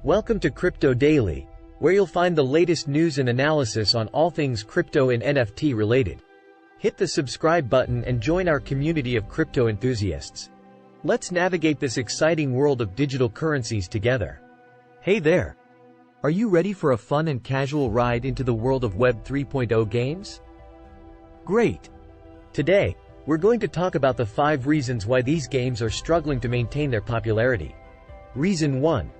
Welcome to Crypto Daily, where you'll find the latest news and analysis on all things crypto and NFT related. Hit the subscribe button and join our community of crypto enthusiasts. Let's navigate this exciting world of digital currencies together. Hey there! Are you ready for a fun and casual ride into the world of Web 3.0 games? Great! Today, we're going to talk about the 5 reasons why these games are struggling to maintain their popularity. Reason 1.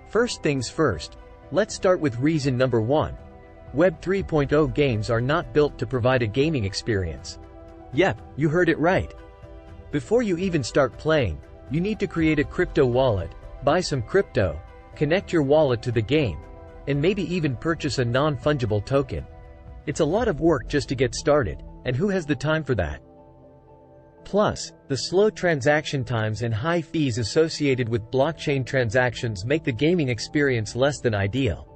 First things first, let's start with reason number 1. Web 3.0 games are not built to provide a gaming experience. Yep, you heard it right. Before you even start playing, you need to create a crypto wallet, buy some crypto, connect your wallet to the game, and maybe even purchase a non-fungible token. It's a lot of work just to get started, and who has the time for that? Plus, the slow transaction times and high fees associated with blockchain transactions make the gaming experience less than ideal.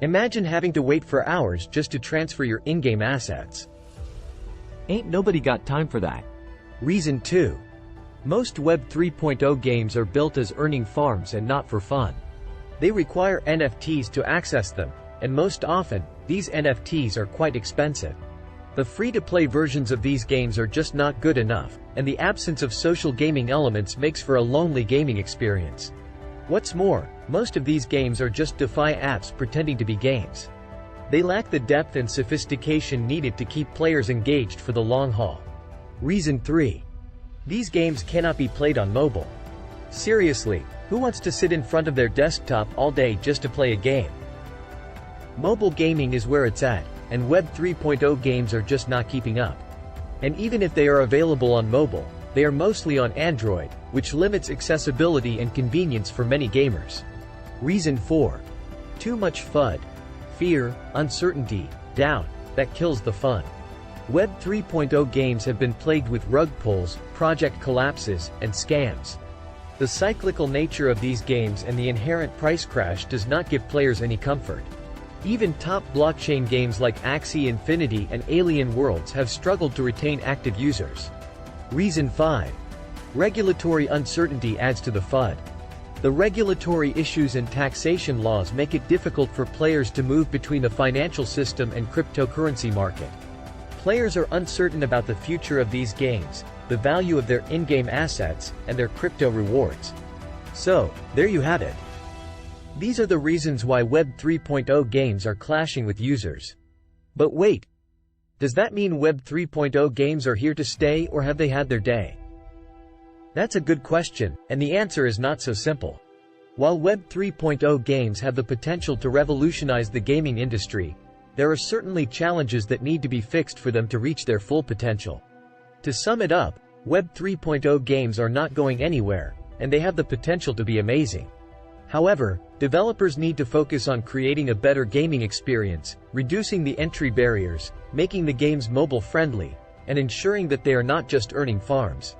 Imagine having to wait for hours just to transfer your in-game assets. Ain't nobody got time for that. Reason 2. Most Web 3.0 games are built as earning farms and not for fun. They require NFTs to access them, and most often, these NFTs are quite expensive. The free-to-play versions of these games are just not good enough, and the absence of social gaming elements makes for a lonely gaming experience. What's more, most of these games are just DeFi apps pretending to be games. They lack the depth and sophistication needed to keep players engaged for the long haul. Reason 3. These games cannot be played on mobile. Seriously, who wants to sit in front of their desktop all day just to play a game? Mobile gaming is where it's at, and Web 3.0 games are just not keeping up. And even if they are available on mobile, they are mostly on Android, which limits accessibility and convenience for many gamers. Reason 4. Too much FUD. Fear, uncertainty, doubt, that kills the fun. Web 3.0 games have been plagued with rug pulls, project collapses, and scams. The cyclical nature of these games and the inherent price crash does not give players any comfort. Even top blockchain games like Axie Infinity and Alien Worlds have struggled to retain active users. Reason 5. Regulatory uncertainty adds to the FUD. The regulatory issues and taxation laws make it difficult for players to move between the financial system and cryptocurrency market. Players are uncertain about the future of these games, the value of their in-game assets, and their crypto rewards. So, there you have it. These are the reasons why Web 3.0 games are clashing with users. But wait! Does that mean Web 3.0 games are here to stay, or have they had their day? That's a good question, and the answer is not so simple. While Web 3.0 games have the potential to revolutionize the gaming industry, there are certainly challenges that need to be fixed for them to reach their full potential. To sum it up, Web 3.0 games are not going anywhere, and they have the potential to be amazing. However, developers need to focus on creating a better gaming experience, reducing the entry barriers, making the games mobile-friendly, and ensuring that they are not just earning farms.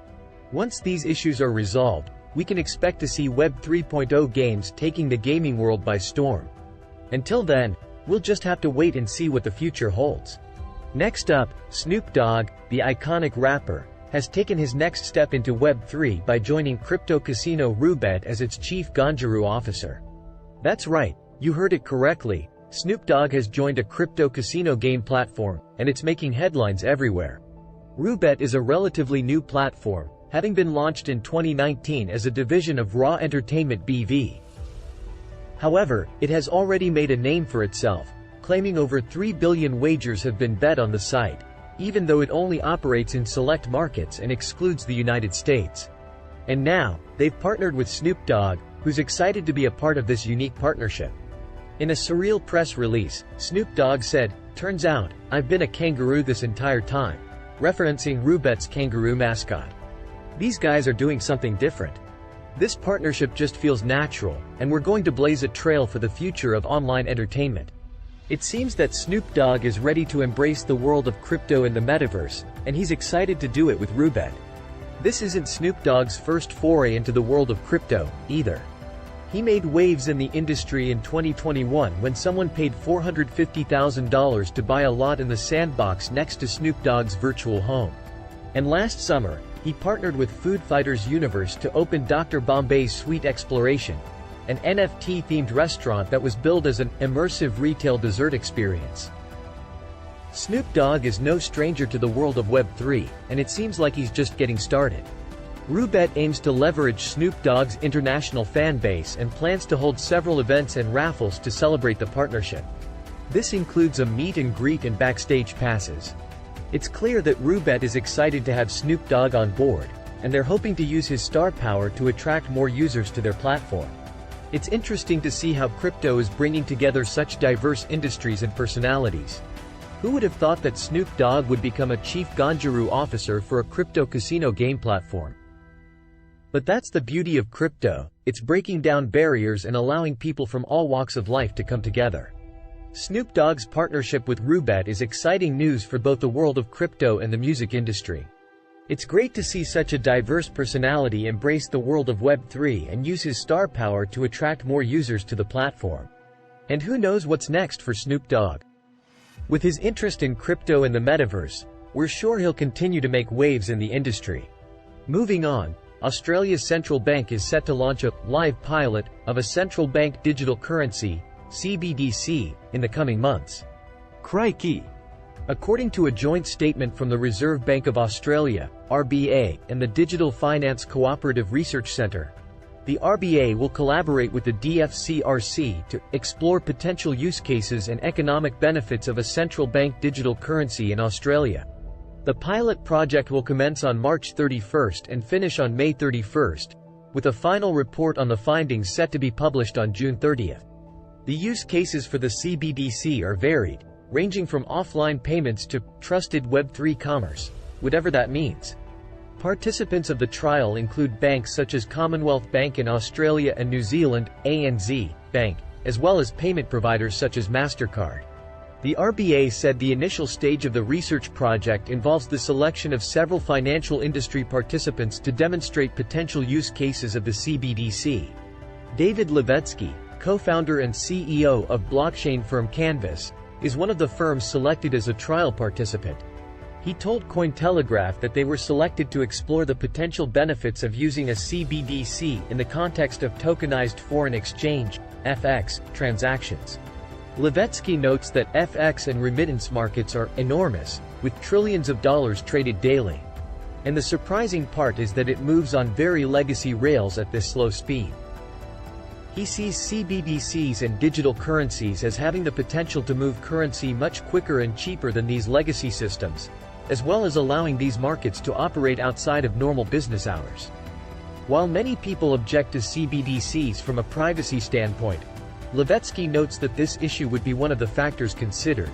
Once these issues are resolved, we can expect to see Web 3.0 games taking the gaming world by storm. Until then, we'll just have to wait and see what the future holds. Next up, Snoop Dogg, the iconic rapper, has taken his next step into Web3 by joining crypto casino Roulette as its chief ganjaru officer. That's right, you heard it correctly, Snoop Dogg has joined a crypto casino game platform, and it's making headlines everywhere. Roulette is a relatively new platform, having been launched in 2019 as a division of Raw Entertainment BV. However, it has already made a name for itself, claiming over 3 billion wagers have been bet on the site, even though it only operates in select markets and excludes the United States. And now, they've partnered with Snoop Dogg, who's excited to be a part of this unique partnership. In a surreal press release, Snoop Dogg said, "Turns out, I've been a kangaroo this entire time," referencing Roulette's kangaroo mascot. These guys are doing something different. This partnership just feels natural, and we're going to blaze a trail for the future of online entertainment. It seems that Snoop Dogg is ready to embrace the world of crypto and the metaverse, and he's excited to do it with Roulette. This isn't Snoop Dogg's first foray into the world of crypto, either. He made waves in the industry in 2021 when someone paid $450,000 to buy a lot in the sandbox next to Snoop Dogg's virtual home. And last summer, he partnered with Food Fighters Universe to open Dr. Bombay's Sweet Exploration, an NFT-themed restaurant that was billed as an immersive retail dessert experience. Snoop Dogg is no stranger to the world of Web3, and it seems like he's just getting started. Roobet aims to leverage Snoop Dogg's international fan base and plans to hold several events and raffles to celebrate the partnership. This includes a meet and greet and backstage passes. It's clear that Roobet is excited to have Snoop Dogg on board, and they're hoping to use his star power to attract more users to their platform. It's interesting to see how crypto is bringing together such diverse industries and personalities. Who would have thought that Snoop Dogg would become a chief ganjaru officer for a crypto casino game platform? But that's the beauty of crypto, it's breaking down barriers and allowing people from all walks of life to come together. Snoop Dogg's partnership with Roobet is exciting news for both the world of crypto and the music industry. It's great to see such a diverse personality embrace the world of Web3 and use his star power to attract more users to the platform. And who knows what's next for Snoop Dogg? With his interest in crypto and the metaverse, we're sure he'll continue to make waves in the industry. Moving on, Australia's central bank is set to launch a live pilot of a central bank digital currency, CBDC, in the coming months. Crikey! According to a joint statement from the Reserve Bank of Australia, RBA, and the Digital Finance Cooperative Research Centre, the RBA will collaborate with the DFCRC to explore potential use cases and economic benefits of a central bank digital currency in Australia. The pilot project will commence on March 31st and finish on May 31st, with a final report on the findings set to be published on June 30th. The use cases for the CBDC are varied, ranging from offline payments to trusted Web3 commerce, whatever that means. Participants of the trial include banks such as Commonwealth Bank in Australia and New Zealand, ANZ Bank, as well as payment providers such as MasterCard. The RBA said the initial stage of the research project involves the selection of several financial industry participants to demonstrate potential use cases of the CBDC. David Levetsky, co-founder and CEO of blockchain firm Canvas, is one of the firms selected as a trial participant. He told Cointelegraph that they were selected to explore the potential benefits of using a CBDC in the context of tokenized foreign exchange, FX, transactions. Levetsky notes that FX and remittance markets are enormous, with trillions of dollars traded daily. And the surprising part is that it moves on very legacy rails at this slow speed. He sees CBDCs and digital currencies as having the potential to move currency much quicker and cheaper than these legacy systems, as well as allowing these markets to operate outside of normal business hours. While many people object to CBDCs from a privacy standpoint, Levetsky notes that this issue would be one of the factors considered,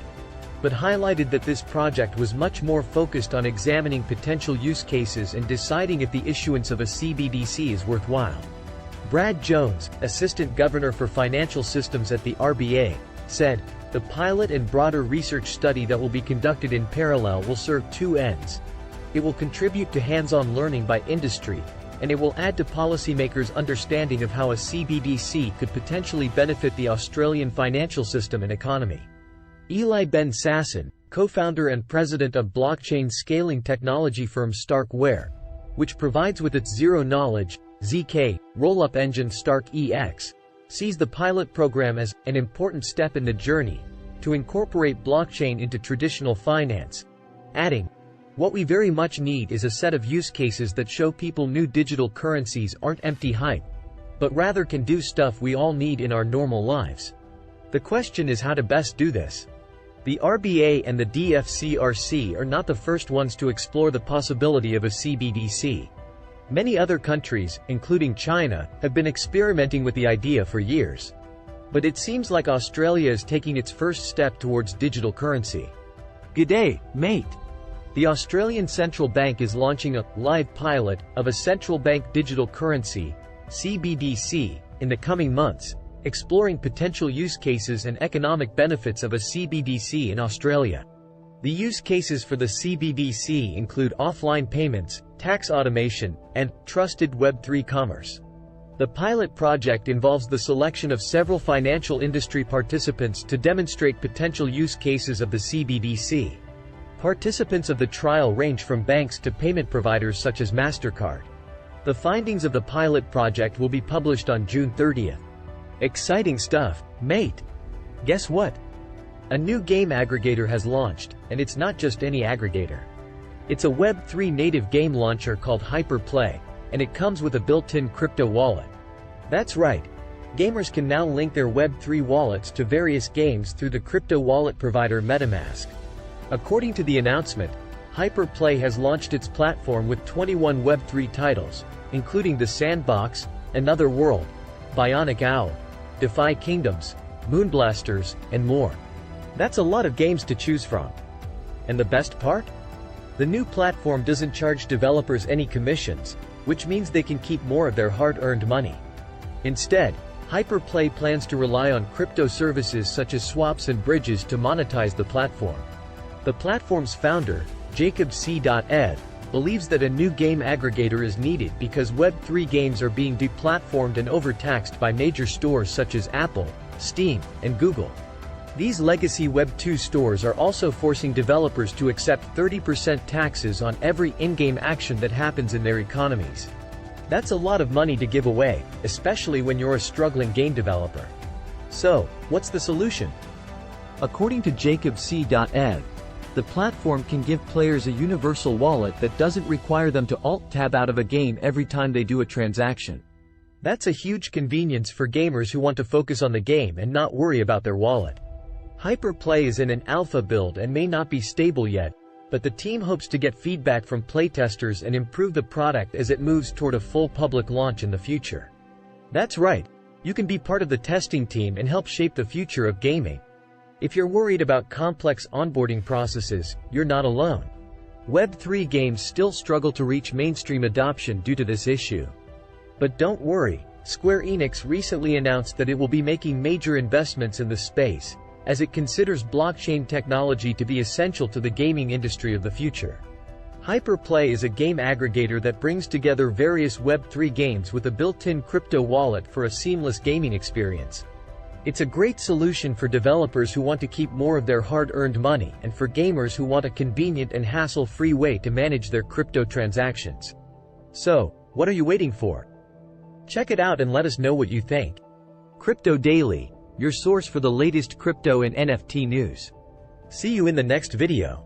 but highlighted that this project was much more focused on examining potential use cases and deciding if the issuance of a CBDC is worthwhile. Brad Jones, Assistant Governor for Financial Systems at the RBA, said, "The pilot and broader research study that will be conducted in parallel will serve two ends. It will contribute to hands-on learning by industry, and it will add to policymakers' understanding of how a CBDC could potentially benefit the Australian financial system and economy." Eli Ben Sasson, co-founder and president of blockchain scaling technology firm Starkware, which provides with its zero-knowledge, ZK, roll-up engine StarkEX, sees the pilot program as an important step in the journey to incorporate blockchain into traditional finance, adding, "What we very much need is a set of use cases that show people new digital currencies aren't empty hype, but rather can do stuff we all need in our normal lives. The question is how to best do this." The RBA and the DFCRC are not the first ones to explore the possibility of a CBDC. Many other countries, including China, have been experimenting with the idea for years. But it seems like Australia is taking its first step towards digital currency. G'day, mate! The Australian Central Bank is launching a live pilot of a central bank digital currency, CBDC, in the coming months, exploring potential use cases and economic benefits of a CBDC in Australia. The use cases for the CBDC include offline payments, tax automation, and trusted Web3 commerce. The pilot project involves the selection of several financial industry participants to demonstrate potential use cases of the CBDC. Participants of the trial range from banks to payment providers such as MasterCard. The findings of the pilot project will be published on June 30th. Exciting stuff, mate! Guess what? A new game aggregator has launched, and it's not just any aggregator. It's a Web3 native game launcher called Hyperplay, and it comes with a built-in crypto wallet. That's right. Gamers can now link their Web3 wallets to various games through the crypto wallet provider MetaMask. According to the announcement, Hyperplay has launched its platform with 21 Web3 titles, including The Sandbox, Another World, Bionic Owl, Defy Kingdoms, Moonblasters, and more. That's a lot of games to choose from. And the best part? The new platform doesn't charge developers any commissions, which means they can keep more of their hard-earned money. Instead, Hyperplay plans to rely on crypto services such as swaps and bridges to monetize the platform. The platform's founder, Jacob C.Ed, believes that a new game aggregator is needed because Web3 games are being deplatformed and overtaxed by major stores such as Apple, Steam, and Google. These legacy Web2 stores are also forcing developers to accept 30% taxes on every in-game action that happens in their economies. That's a lot of money to give away, especially when you're a struggling game developer. So, what's the solution? According to Jacob C.Ed, the platform can give players a universal wallet that doesn't require them to alt-tab out of a game every time they do a transaction. That's a huge convenience for gamers who want to focus on the game and not worry about their wallet. Hyperplay is in an alpha build and may not be stable yet, but the team hopes to get feedback from playtesters and improve the product as it moves toward a full public launch in the future. That's right, you can be part of the testing team and help shape the future of gaming. If you're worried about complex onboarding processes, you're not alone. Web3 games still struggle to reach mainstream adoption due to this issue. But don't worry, Square Enix recently announced that it will be making major investments in the space, as it considers blockchain technology to be essential to the gaming industry of the future. Hyperplay is a game aggregator that brings together various Web3 games with a built-in crypto wallet for a seamless gaming experience. It's a great solution for developers who want to keep more of their hard-earned money and for gamers who want a convenient and hassle-free way to manage their crypto transactions. So, what are you waiting for? Check it out and let us know what you think. Crypto Daily, your source for the latest crypto and NFT news. See you in the next video.